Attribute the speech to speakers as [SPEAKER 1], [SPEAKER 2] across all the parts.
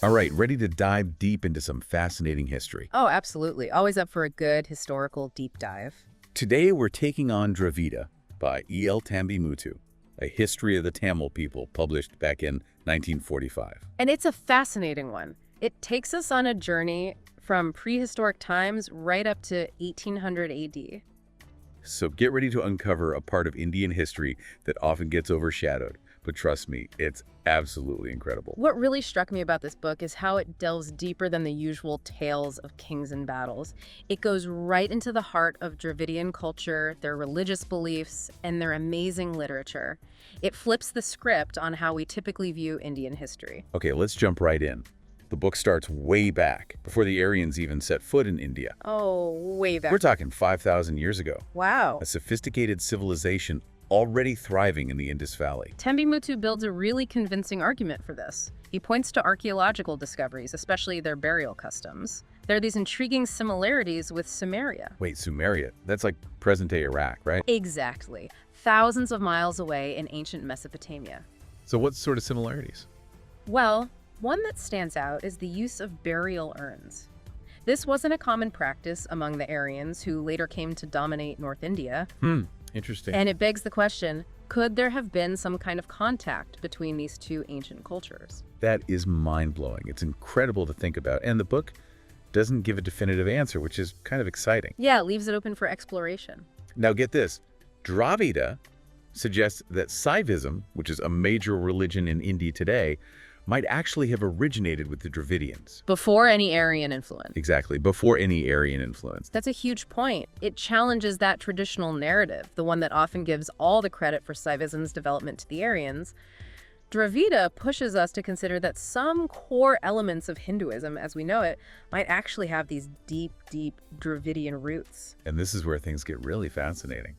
[SPEAKER 1] All right, ready to dive deep into some fascinating history.
[SPEAKER 2] Oh, absolutely. Always up for a good historical deep dive.
[SPEAKER 1] Today we're taking on Dravida by E.L. Tambimuttu, a history of the Tamil people published back in 1945.
[SPEAKER 2] And it's a fascinating one. It takes us on a journey from prehistoric times right up to 1800 AD.
[SPEAKER 1] So get ready to uncover a part of Indian history that often gets overshadowed. But trust me, it's absolutely incredible.
[SPEAKER 2] What really struck me about this book is how it delves deeper than the usual tales of kings and battles. It goes right into the heart of Dravidian culture, their religious beliefs, and their amazing literature. It flips the script on how we typically view Indian history.
[SPEAKER 1] Okay, let's jump right in. The book starts way back, before the Aryans even set foot in India.
[SPEAKER 2] Oh, way back.
[SPEAKER 1] We're talking 5,000 years ago.
[SPEAKER 2] Wow.
[SPEAKER 1] A sophisticated civilization already thriving in the Indus Valley.
[SPEAKER 2] Tambimuttu builds a really convincing argument for this. He points to archaeological discoveries, especially their burial customs. There are these intriguing similarities with Sumeria.
[SPEAKER 1] Wait, Sumeria? That's like present-day Iraq, right?
[SPEAKER 2] Exactly. Thousands of miles away in ancient Mesopotamia.
[SPEAKER 1] So what sort of similarities?
[SPEAKER 2] Well, one that stands out is the use of burial urns. This wasn't a common practice among the Aryans, who later came to dominate North India.
[SPEAKER 1] Interesting.
[SPEAKER 2] And it begs the question, could there have been some kind of contact between these two ancient cultures?
[SPEAKER 1] That is mind-blowing. It's incredible to think about. And the book doesn't give a definitive answer, which is kind of exciting.
[SPEAKER 2] Yeah, it leaves it open for exploration.
[SPEAKER 1] Now get this. Dravida suggests that Saivism, which is a major religion in India today, might actually have originated with the Dravidians.
[SPEAKER 2] Before any Aryan influence.
[SPEAKER 1] Exactly, before any Aryan influence.
[SPEAKER 2] That's a huge point. It challenges that traditional narrative, the one that often gives all the credit for Saivism's development to the Aryans. Dravida pushes us to consider that some core elements of Hinduism, as we know it, might actually have these deep, deep Dravidian roots.
[SPEAKER 1] And this is where things get really fascinating.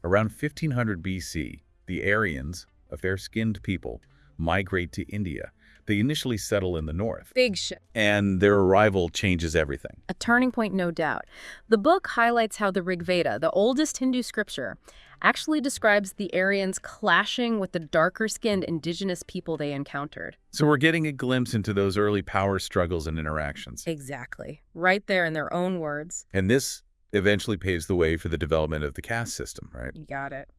[SPEAKER 1] Around 1500 BC, the Aryans, a fair-skinned people, migrate to India. They initially settle in the north.
[SPEAKER 2] Big shit.
[SPEAKER 1] And their arrival changes everything.
[SPEAKER 2] A turning point, no doubt. The book highlights how the Rig Veda, the oldest Hindu scripture, actually describes the Aryans clashing with the darker-skinned indigenous people they encountered.
[SPEAKER 1] So we're getting a glimpse into those early power struggles and interactions.
[SPEAKER 2] Exactly. Right there in their own words.
[SPEAKER 1] And this eventually paves the way for the development of the caste system, right?
[SPEAKER 2] You got it.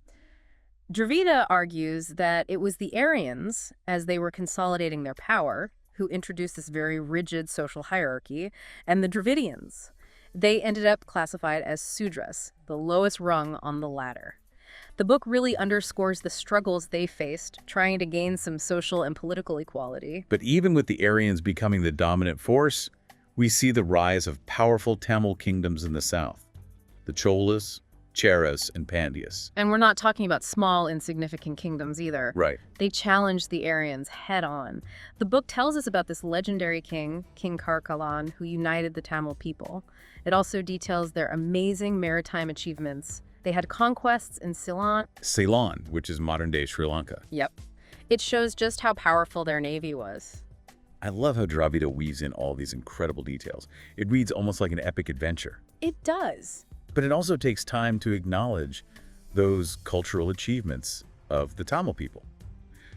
[SPEAKER 2] Dravida argues that it was the Aryans, as they were consolidating their power, who introduced this very rigid social hierarchy, and the Dravidians. They ended up classified as Sudras, the lowest rung on the ladder. The book really underscores the struggles they faced, trying to gain some social and political equality.
[SPEAKER 1] But even with the Aryans becoming the dominant force, we see the rise of powerful Tamil kingdoms in the south. The Cholas, Cheras, and Pandyas.
[SPEAKER 2] And we're not talking about small, insignificant kingdoms either.
[SPEAKER 1] Right.
[SPEAKER 2] They challenged the Aryans head-on. The book tells us about this legendary king, King Karkalan, who united the Tamil people. It also details their amazing maritime achievements. They had conquests in Ceylon.
[SPEAKER 1] Ceylon, which is modern-day Sri Lanka.
[SPEAKER 2] Yep. It shows just how powerful their navy was.
[SPEAKER 1] I love how Dravida weaves in all these incredible details. It reads almost like an epic adventure.
[SPEAKER 2] It does.
[SPEAKER 1] But it also takes time to acknowledge those cultural achievements of the Tamil people.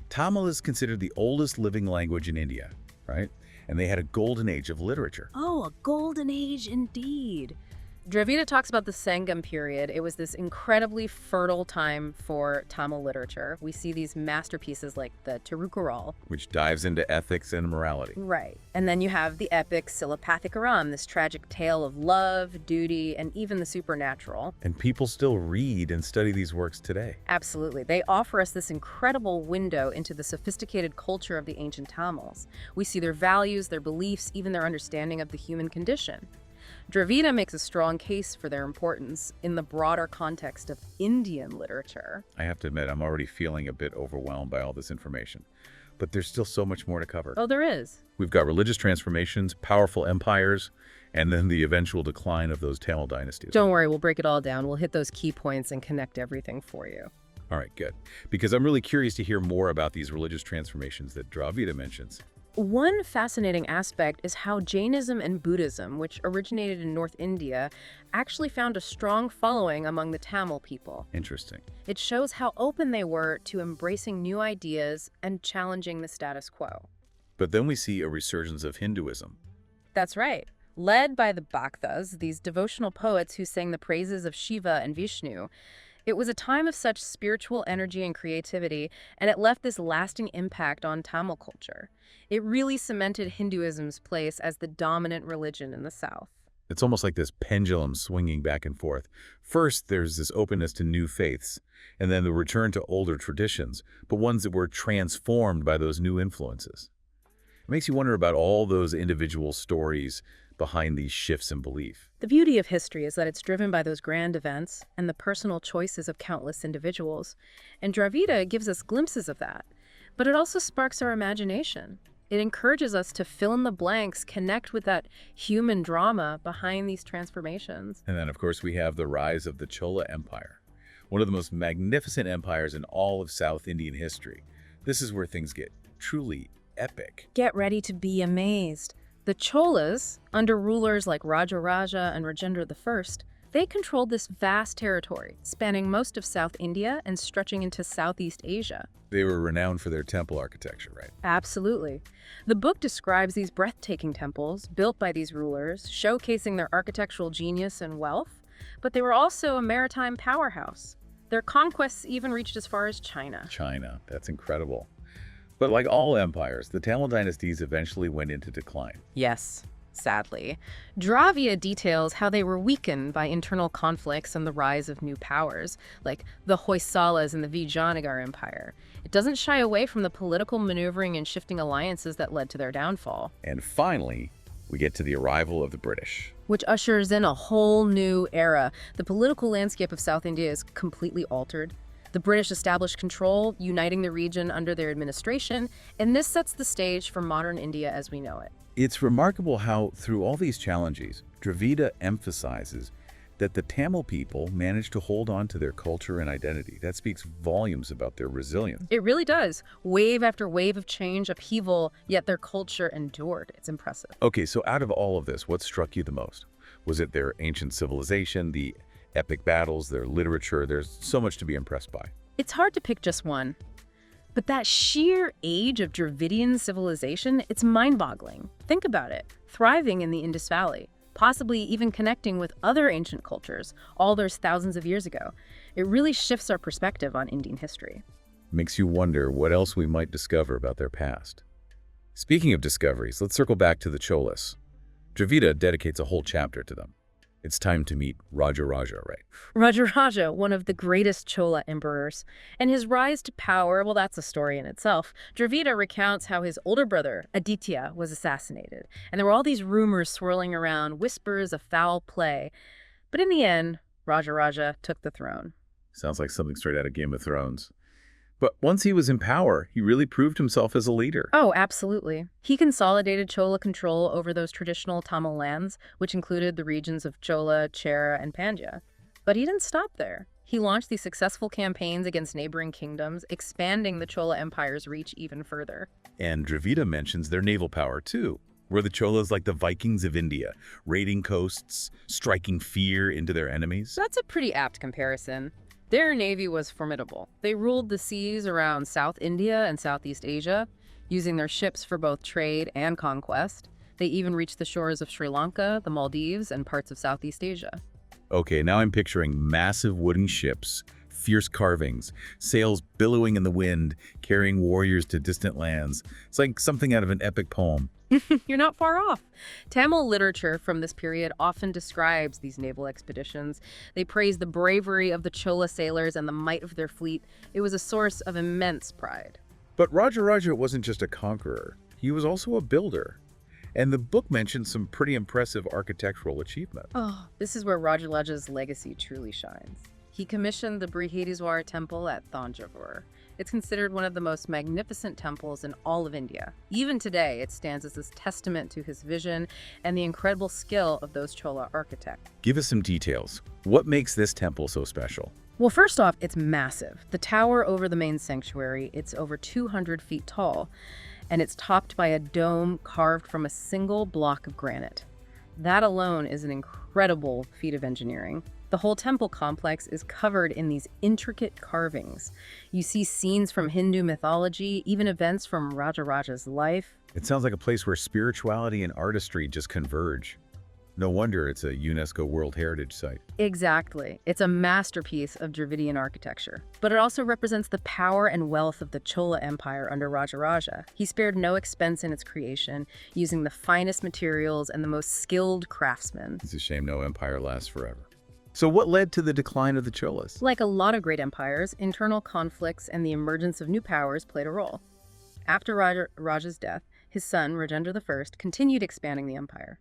[SPEAKER 1] Tamil is considered the oldest living language in India, right? And they had a golden age of literature.
[SPEAKER 2] Oh, a golden age indeed. Dravida talks about the Sangam period. It was this incredibly fertile time for Tamil literature. We see these masterpieces like the Tirukkural.
[SPEAKER 1] Which dives into ethics and morality.
[SPEAKER 2] Right. And then you have the epic Silapathikaram, this tragic tale of love, duty, and even the supernatural.
[SPEAKER 1] And people still read and study these works today.
[SPEAKER 2] Absolutely. They offer us this incredible window into the sophisticated culture of the ancient Tamils. We see their values, their beliefs, even their understanding of the human condition. Dravida makes a strong case for their importance in the broader context of Indian literature.
[SPEAKER 1] I have to admit, I'm already feeling a bit overwhelmed by all this information. But there's still so much more to cover.
[SPEAKER 2] Oh, there is.
[SPEAKER 1] We've got religious transformations, powerful empires, and then the eventual decline of those Tamil dynasties.
[SPEAKER 2] Don't worry, we'll break it all down. We'll hit those key points and connect everything for you.
[SPEAKER 1] All right, good. Because I'm really curious to hear more about these religious transformations that Dravida mentions.
[SPEAKER 2] One fascinating aspect is how Jainism and Buddhism, which originated in North India, actually found a strong following among the Tamil people.
[SPEAKER 1] Interesting.
[SPEAKER 2] It shows how open they were to embracing new ideas and challenging the status quo.
[SPEAKER 1] But then we see a resurgence of Hinduism.
[SPEAKER 2] That's right. Led by the Bhaktas, these devotional poets who sang the praises of Shiva and Vishnu, it was a time of such spiritual energy and creativity, and it left this lasting impact on Tamil culture. It really cemented Hinduism's place as the dominant religion in the South.
[SPEAKER 1] It's almost like this pendulum swinging back and forth. First, there's this openness to new faiths, and then the return to older traditions, but ones that were transformed by those new influences. It makes you wonder about all those individual stories behind these shifts in belief.
[SPEAKER 2] The beauty of history is that it's driven by those grand events and the personal choices of countless individuals. And Dravida gives us glimpses of that. But it also sparks our imagination. It encourages us to fill in the blanks, connect with that human drama behind these transformations.
[SPEAKER 1] And then, of course, we have the rise of the Chola Empire, one of the most magnificent empires in all of South Indian history. This is where things get truly epic.
[SPEAKER 2] Get ready to be amazed. The Cholas, under rulers like Raja and Rajendra I, they controlled this vast territory, spanning most of South India and stretching into Southeast Asia.
[SPEAKER 1] They were renowned for their temple architecture, right?
[SPEAKER 2] Absolutely. The book describes these breathtaking temples built by these rulers, showcasing their architectural genius and wealth, but they were also a maritime powerhouse. Their conquests even reached as far as China.
[SPEAKER 1] China, that's incredible. But like all empires, the Tamil dynasties eventually went into decline.
[SPEAKER 2] Yes, sadly. Dravida details how they were weakened by internal conflicts and the rise of new powers, like the Hoysalas and the Vijayanagar Empire. It doesn't shy away from the political maneuvering and shifting alliances that led to their downfall.
[SPEAKER 1] And finally, we get to the arrival of the British.
[SPEAKER 2] Which ushers in a whole new era. The political landscape of South India is completely altered. The British established control, uniting the region under their administration, and this sets the stage for modern India as we know it.
[SPEAKER 1] It's remarkable how, through all these challenges, Dravida emphasizes that the Tamil people managed to hold on to their culture and identity. That speaks volumes about their resilience.
[SPEAKER 2] It really does. Wave after wave of change, upheaval, yet their culture endured. It's impressive.
[SPEAKER 1] Okay, so out of all of this, what struck you the most? Was it their ancient civilization, the epic battles, their literature? There's so much to be impressed by.
[SPEAKER 2] It's hard to pick just one. But that sheer age of Dravidian civilization, it's mind-boggling. Think about it. Thriving in the Indus Valley, possibly even connecting with other ancient cultures all those thousands of years ago. It really shifts our perspective on Indian history.
[SPEAKER 1] Makes you wonder what else we might discover about their past. Speaking of discoveries, let's circle back to the Cholas. Dravida dedicates a whole chapter to them. It's time to meet Raja, right?
[SPEAKER 2] Raja, one of the greatest Chola emperors, and his rise to power, well, that's a story in itself. Dravida recounts how his older brother, Aditya, was assassinated, and there were all these rumors swirling around, whispers of foul play. But in the end, Raja took the throne.
[SPEAKER 1] Sounds like something straight out of Game of Thrones. But once he was in power, he really proved himself as a leader.
[SPEAKER 2] Oh, absolutely. He consolidated Chola control over those traditional Tamil lands, which included the regions of Chola, Chera, and Pandya. But he didn't stop there. He launched these successful campaigns against neighboring kingdoms, expanding the Chola Empire's reach even further.
[SPEAKER 1] And Dravida mentions their naval power, too. Were the Cholas like the Vikings of India, raiding coasts, striking fear into their enemies?
[SPEAKER 2] That's a pretty apt comparison. Their navy was formidable. They ruled the seas around South India and Southeast Asia, using their ships for both trade and conquest. They even reached the shores of Sri Lanka, the Maldives, and parts of Southeast Asia.
[SPEAKER 1] Okay, now I'm picturing massive wooden ships, fierce carvings, sails billowing in the wind, carrying warriors to distant lands. It's like something out of an epic poem.
[SPEAKER 2] You're not far off. Tamil literature from this period often describes these naval expeditions. They praise the bravery of the Chola sailors and the might of their fleet. It was a source of immense pride.
[SPEAKER 1] But Raja wasn't just a conqueror. He was also a builder. And the book mentions some pretty impressive architectural achievement.
[SPEAKER 2] Oh, this is where Raja's legacy truly shines. He commissioned the Brihadiswar temple at Thanjavur. It's considered one of the most magnificent temples in all of India. Even today, it stands as this testament to his vision and the incredible skill of those Chola architects.
[SPEAKER 1] Give us some details. What makes this temple so special?
[SPEAKER 2] Well, first off, it's massive. The tower over the main sanctuary, it's over 200 feet tall, and it's topped by a dome carved from a single block of granite. That alone is an incredible feat of engineering. The whole temple complex is covered in these intricate carvings. You see scenes from Hindu mythology, even events from Rajaraja's life.
[SPEAKER 1] It sounds like a place where spirituality and artistry just converge. No wonder it's a UNESCO World Heritage Site.
[SPEAKER 2] Exactly. It's a masterpiece of Dravidian architecture. But it also represents the power and wealth of the Chola Empire under Rajaraja. He spared no expense in its creation, using the finest materials and the most skilled craftsmen.
[SPEAKER 1] It's a shame no empire lasts forever. So what led to the decline of the Cholas?
[SPEAKER 2] Like a lot of great empires, internal conflicts and the emergence of new powers played a role. After Raja's death, his son, Rajendra I, continued expanding the empire.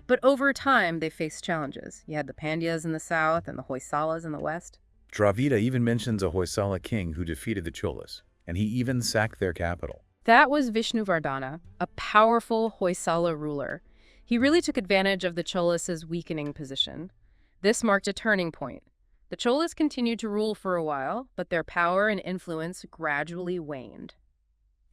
[SPEAKER 2] But over time, they faced challenges. You had the Pandyas in the south and the Hoysalas in the west.
[SPEAKER 1] Dravida even mentions a Hoysala king who defeated the Cholas, and he even sacked their capital.
[SPEAKER 2] That was Vishnuvardhana, a powerful Hoysala ruler. He really took advantage of the Cholas' weakening position. This marked a turning point. The Cholas continued to rule for a while, but their power and influence gradually waned.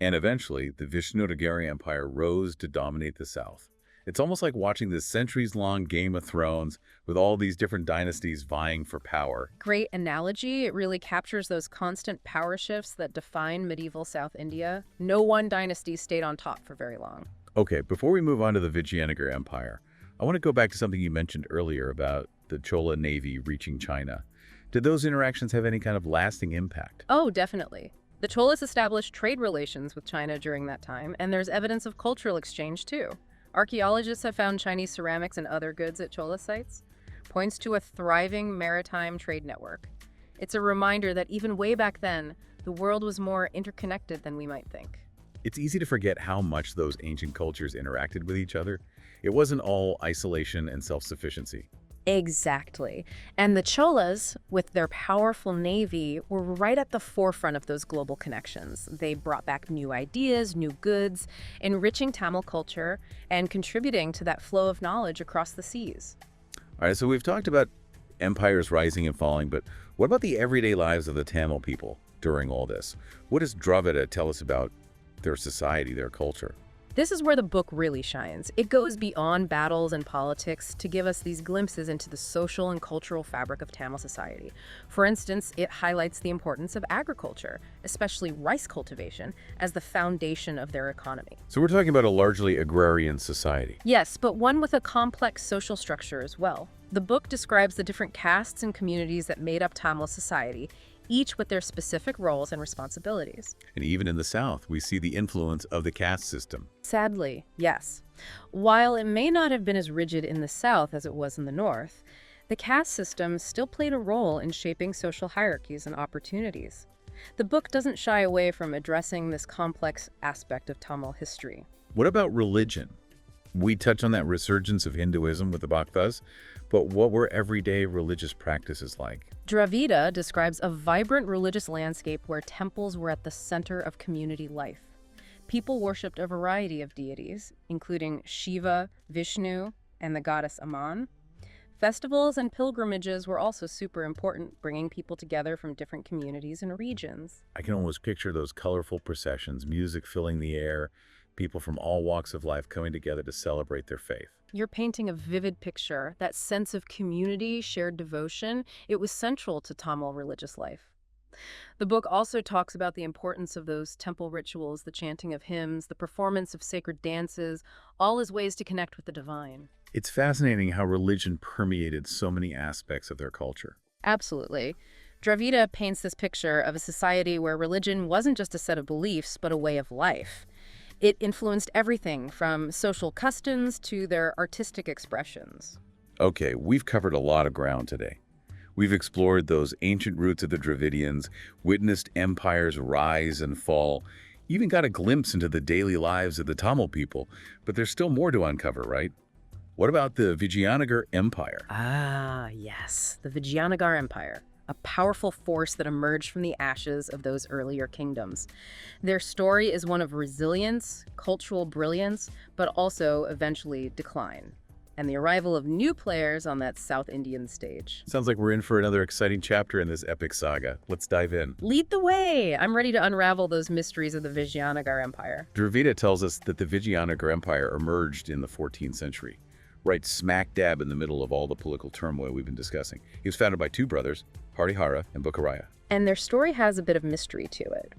[SPEAKER 1] And eventually, the Vishnunagari Empire rose to dominate the south. It's almost like watching this centuries-long Game of Thrones with all these different dynasties vying for power.
[SPEAKER 2] Great analogy. It really captures those constant power shifts that define medieval South India. No one dynasty stayed on top for very long.
[SPEAKER 1] Okay, before we move on to the Vijayanagara Empire, I want to go back to something you mentioned earlier about the Chola Navy reaching China. Did those interactions have any kind of lasting impact?
[SPEAKER 2] Oh, definitely. The Cholas established trade relations with China during that time, and there's evidence of cultural exchange too. Archaeologists have found Chinese ceramics and other goods at Chola sites. Points to a thriving maritime trade network. It's a reminder that even way back then, the world was more interconnected than we might think.
[SPEAKER 1] It's easy to forget how much those ancient cultures interacted with each other. It wasn't all isolation and self-sufficiency.
[SPEAKER 2] Exactly. And the Cholas, with their powerful navy, were right at the forefront of those global connections. They brought back new ideas, new goods, enriching Tamil culture and contributing to that flow of knowledge across the seas.
[SPEAKER 1] All right, so we've talked about empires rising and falling, but what about the everyday lives of the Tamil people during all this? What does Dravida tell us about their society, their culture?
[SPEAKER 2] This is where the book really shines. It goes beyond battles and politics to give us these glimpses into the social and cultural fabric of Tamil society. For instance, it highlights the importance of agriculture, especially rice cultivation, as the foundation of their economy.
[SPEAKER 1] So we're talking about a largely agrarian society.
[SPEAKER 2] Yes, but one with a complex social structure as well. The book describes the different castes and communities that made up Tamil society, each with their specific roles and responsibilities.
[SPEAKER 1] And even in the South, we see the influence of the caste system.
[SPEAKER 2] Sadly, yes. While it may not have been as rigid in the South as it was in the North, the caste system still played a role in shaping social hierarchies and opportunities. The book doesn't shy away from addressing this complex aspect of Tamil history.
[SPEAKER 1] What about religion? We touch on that resurgence of Hinduism with the Bhaktas, but what were everyday religious practices like?
[SPEAKER 2] Dravida describes a vibrant religious landscape where temples were at the center of community life. People worshipped a variety of deities, including Shiva, Vishnu, and the goddess Aman. Festivals and pilgrimages were also super important, bringing people together from different communities and regions.
[SPEAKER 1] I can almost picture those colorful processions, music filling the air, people from all walks of life coming together to celebrate their faith.
[SPEAKER 2] You're painting a vivid picture. That sense of community, shared devotion, it was central to Tamil religious life. The book also talks about the importance of those temple rituals, the chanting of hymns, the performance of sacred dances, all as ways to connect with the divine.
[SPEAKER 1] It's fascinating how religion permeated so many aspects of their culture.
[SPEAKER 2] Absolutely. Dravida paints this picture of a society where religion wasn't just a set of beliefs, but a way of life. It influenced everything from social customs to their artistic expressions.
[SPEAKER 1] Okay, we've covered a lot of ground today. We've explored those ancient roots of the Dravidians, witnessed empires rise and fall, even got a glimpse into the daily lives of the Tamil people, but there's still more to uncover, right? What about the Vijayanagar Empire?
[SPEAKER 2] Ah, yes, the Vijayanagar Empire, a powerful force that emerged from the ashes of those earlier kingdoms. Their story is one of resilience, cultural brilliance, but also eventually decline, and the arrival of new players on that South Indian stage.
[SPEAKER 1] Sounds like we're in for another exciting chapter in this epic saga. Let's dive in.
[SPEAKER 2] Lead the way! I'm ready to unravel those mysteries of the Vijayanagar Empire.
[SPEAKER 1] Dravida tells us that the Vijayanagar Empire emerged in the 14th century, right smack dab in the middle of all the political turmoil we've been discussing. He was founded by two brothers, Harihara and Bukharaya.
[SPEAKER 2] And their story has a bit of mystery to it.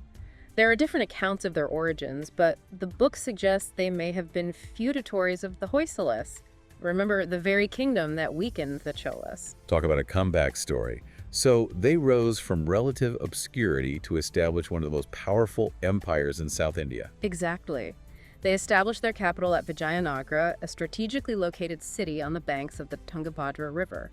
[SPEAKER 2] There are different accounts of their origins, but the book suggests they may have been feudatories of the Hoysalas. Remember, the very kingdom that weakened the Cholas.
[SPEAKER 1] Talk about a comeback story. So they rose from relative obscurity to establish one of the most powerful empires in South India.
[SPEAKER 2] Exactly. They established their capital at Vijayanagara, a strategically located city on the banks of the Tungabhadra River.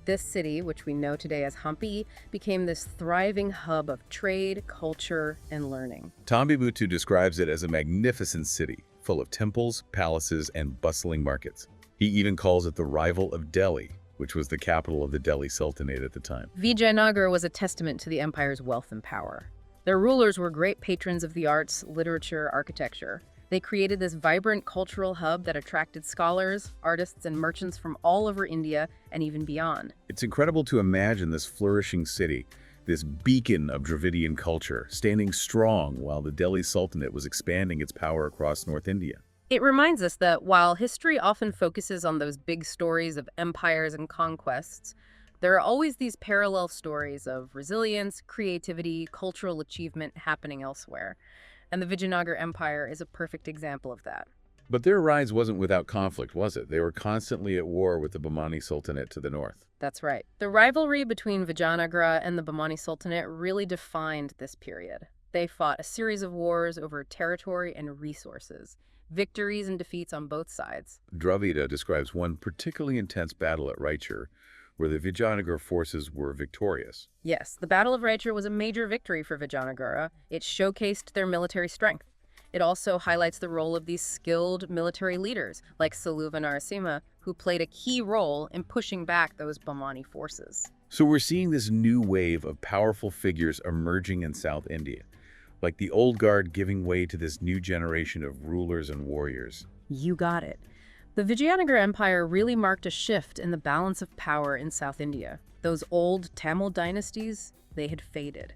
[SPEAKER 2] This city, which we know today as Hampi, became this thriving hub of trade, culture, and learning.
[SPEAKER 1] Tambimuttu describes it as a magnificent city, full of temples, palaces, and bustling markets. He even calls it the rival of Delhi, which was the capital of the Delhi Sultanate at the time.
[SPEAKER 2] Vijayanagara was a testament to the empire's wealth and power. Their rulers were great patrons of the arts, literature, architecture. They created this vibrant cultural hub that attracted scholars, artists, and merchants from all over India and even beyond.
[SPEAKER 1] It's incredible to imagine this flourishing city, this beacon of Dravidian culture, standing strong while the Delhi Sultanate was expanding its power across North India.
[SPEAKER 2] It reminds us that while history often focuses on those big stories of empires and conquests, there are always these parallel stories of resilience, creativity, cultural achievement happening elsewhere. And the Vijayanagara Empire is a perfect example of that.
[SPEAKER 1] But their rise wasn't without conflict, was it? They were constantly at war with the Bahmani Sultanate to the north.
[SPEAKER 2] That's right. The rivalry between Vijayanagara and the Bahmani Sultanate really defined this period. They fought a series of wars over territory and resources, victories and defeats on both sides.
[SPEAKER 1] Dravida describes one particularly intense battle at Raichur, where the Vijayanagara forces were victorious.
[SPEAKER 2] Yes, the Battle of Raichur was a major victory for Vijayanagara. It showcased their military strength. It also highlights the role of these skilled military leaders, like Saluva Narasimha, who played a key role in pushing back those Bahmani forces.
[SPEAKER 1] So we're seeing this new wave of powerful figures emerging in South India, like the old guard giving way to this new generation of rulers and warriors.
[SPEAKER 2] You got it. The Vijayanagara Empire really marked a shift in the balance of power in South India. Those old Tamil dynasties, they had faded.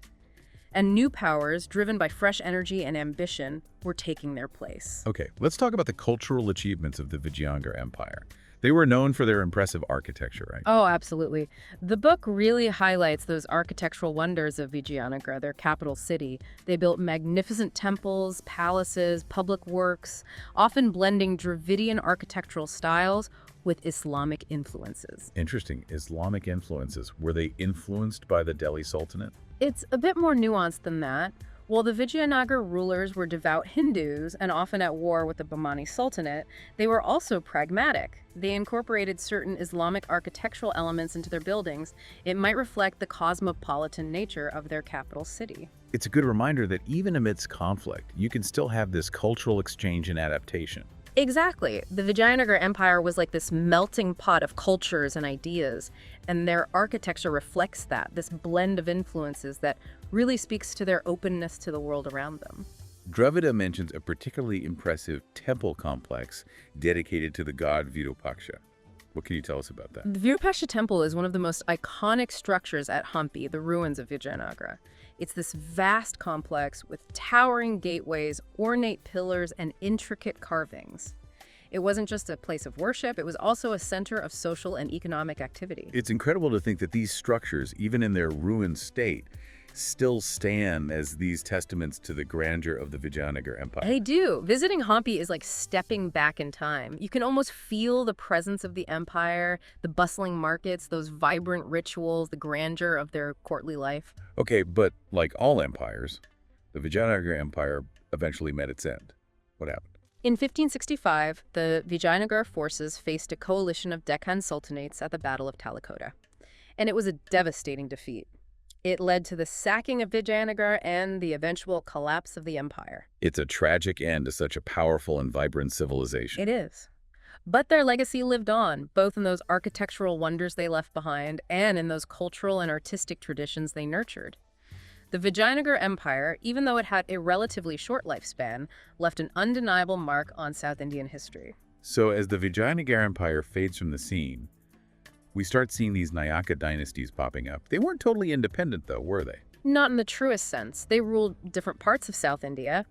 [SPEAKER 2] And new powers, driven by fresh energy and ambition, were taking their place.
[SPEAKER 1] Okay, let's talk about the cultural achievements of the Vijayanagara Empire. They were known for their impressive architecture, right?
[SPEAKER 2] Oh, absolutely. The book really highlights those architectural wonders of Vijayanagara, their capital city. They built magnificent temples, palaces, public works, often blending Dravidian architectural styles with Islamic influences.
[SPEAKER 1] Interesting. Islamic influences. Were they influenced by the Delhi Sultanate?
[SPEAKER 2] It's a bit more nuanced than that. While the Vijayanagara rulers were devout Hindus and often at war with the Bahmani Sultanate, they were also pragmatic. They incorporated certain Islamic architectural elements into their buildings. It might reflect the cosmopolitan nature of their capital city.
[SPEAKER 1] It's a good reminder that even amidst conflict, you can still have this cultural exchange and adaptation.
[SPEAKER 2] Exactly. The Vijayanagara Empire was like this melting pot of cultures and ideas, and their architecture reflects that, this blend of influences that really speaks to their openness to the world around them.
[SPEAKER 1] Dravida mentions a particularly impressive temple complex dedicated to the god Virupaksha. What can you tell us about that?
[SPEAKER 2] The Virupaksha Temple is one of the most iconic structures at Hampi, the ruins of Vijayanagara. It's this vast complex with towering gateways, ornate pillars, and intricate carvings. It wasn't just a place of worship, it was also a center of social and economic activity.
[SPEAKER 1] It's incredible to think that these structures, even in their ruined state, still stand as these testaments to the grandeur of the Vijayanagara Empire.
[SPEAKER 2] They do. Visiting Hampi is like stepping back in time. You can almost feel the presence of the empire, the bustling markets, those vibrant rituals, the grandeur of their courtly life.
[SPEAKER 1] Okay, but like all empires, the Vijayanagara Empire eventually met its end. What happened?
[SPEAKER 2] In 1565, the Vijayanagara forces faced a coalition of Deccan sultanates at the Battle of Talikota, and it was a devastating defeat. It led to the sacking of Vijayanagara and the eventual collapse of the empire.
[SPEAKER 1] It's a tragic end to such a powerful and vibrant civilization.
[SPEAKER 2] It is. But their legacy lived on, both in those architectural wonders they left behind and in those cultural and artistic traditions they nurtured. The Vijayanagara Empire, even though it had a relatively short lifespan, left an undeniable mark on South Indian history.
[SPEAKER 1] So as the Vijayanagara Empire fades from the scene, we start seeing these Nayaka dynasties popping up. They weren't totally independent, though, were they?
[SPEAKER 2] Not in the truest sense. They ruled different parts of South India.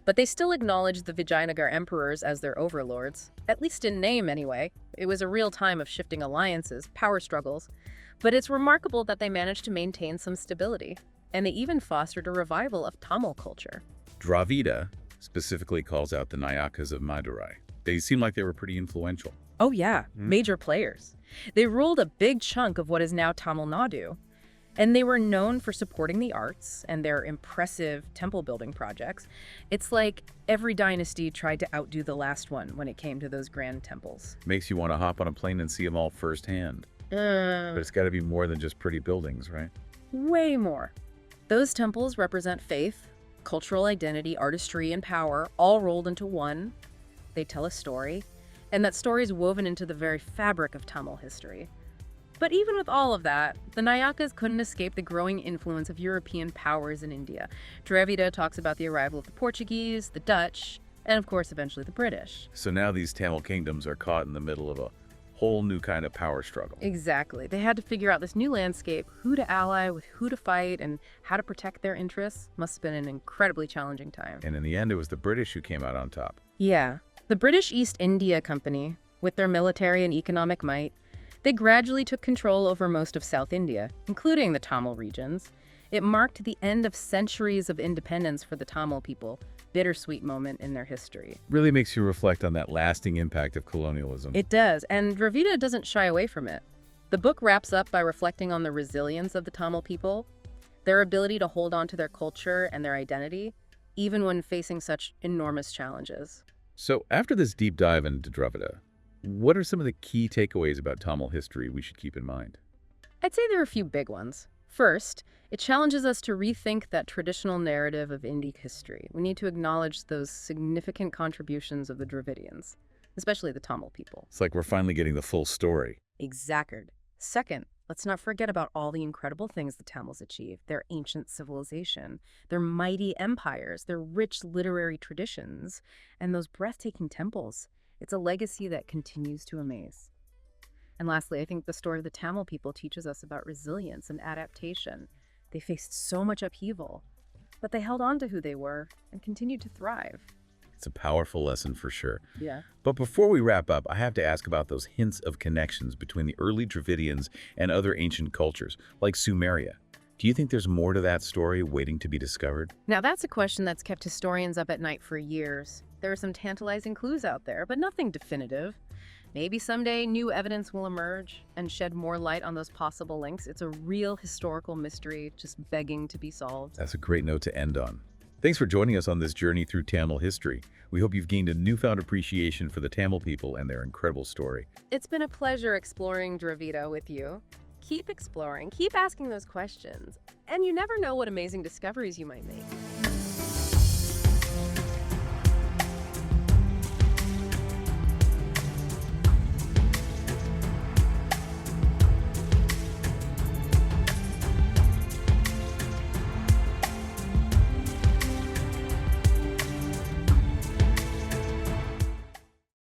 [SPEAKER 2] But they still acknowledged the Vijayanagar emperors as their overlords, at least in name anyway. It was a real time of shifting alliances, power struggles. But it's remarkable that they managed to maintain some stability, and they even fostered a revival of Tamil culture.
[SPEAKER 1] Dravida specifically calls out the Nayakas of Madurai. They seem like they were pretty influential.
[SPEAKER 2] Oh yeah, major players. They ruled a big chunk of what is now Tamil Nadu, and they were known for supporting the arts and their impressive temple-building projects. It's like every dynasty tried to outdo the last one when it came to those grand temples.
[SPEAKER 1] Makes you want to hop on a plane and see them all firsthand. But it's got to be more than just pretty buildings, right?
[SPEAKER 2] Way more. Those temples represent faith, cultural identity, artistry, and power, all rolled into one. They tell a story, and that story is woven into the very fabric of Tamil history. But even with all of that, the Nayakas couldn't escape the growing influence of European powers in India. Dravida talks about the arrival of the Portuguese, the Dutch, and of course eventually the British.
[SPEAKER 1] So now these Tamil kingdoms are caught in the middle of a whole new kind of power struggle.
[SPEAKER 2] Exactly. They had to figure out this new landscape, who to ally with, who to fight, and how to protect their interests. Must have been an incredibly challenging time.
[SPEAKER 1] And in the end, it was the British who came out on top.
[SPEAKER 2] Yeah. The British East India Company, with their military and economic might, they gradually took control over most of South India, including the Tamil regions. It marked the end of centuries of independence for the Tamil people, bittersweet moment in their history.
[SPEAKER 1] Really makes you reflect on that lasting impact of colonialism.
[SPEAKER 2] It does, and Dravida doesn't shy away from it. The book wraps up by reflecting on the resilience of the Tamil people, their ability to hold on to their culture and their identity, even when facing such enormous challenges.
[SPEAKER 1] So after this deep dive into Dravida, what are some of the key takeaways about Tamil history we should keep in mind?
[SPEAKER 2] I'd say there are a few big ones. First, it challenges us to rethink that traditional narrative of Indic history. We need to acknowledge those significant contributions of the Dravidians, especially the Tamil people.
[SPEAKER 1] It's like we're finally getting the full story.
[SPEAKER 2] Exactly. Second, let's not forget about all the incredible things the Tamils achieved, their ancient civilization, their mighty empires, their rich literary traditions, and those breathtaking temples. It's a legacy that continues to amaze. And lastly, I think the story of the Tamil people teaches us about resilience and adaptation. They faced so much upheaval, but they held on to who they were and continued to thrive.
[SPEAKER 1] It's a powerful lesson for sure.
[SPEAKER 2] Yeah.
[SPEAKER 1] But before we wrap up, I have to ask about those hints of connections between the early Dravidians and other ancient cultures, like Sumeria. Do you think there's more to that story waiting to be discovered?
[SPEAKER 2] Now that's a question that's kept historians up at night for years. There are some tantalizing clues out there, but nothing definitive. Maybe someday new evidence will emerge and shed more light on those possible links. It's a real historical mystery just begging to be solved.
[SPEAKER 1] That's a great note to end on. Thanks for joining us on this journey through Tamil history. We hope you've gained a newfound appreciation for the Tamil people and their incredible story.
[SPEAKER 2] It's been a pleasure exploring Dravida with you. Keep exploring, keep asking those questions, and you never know what amazing discoveries you might make.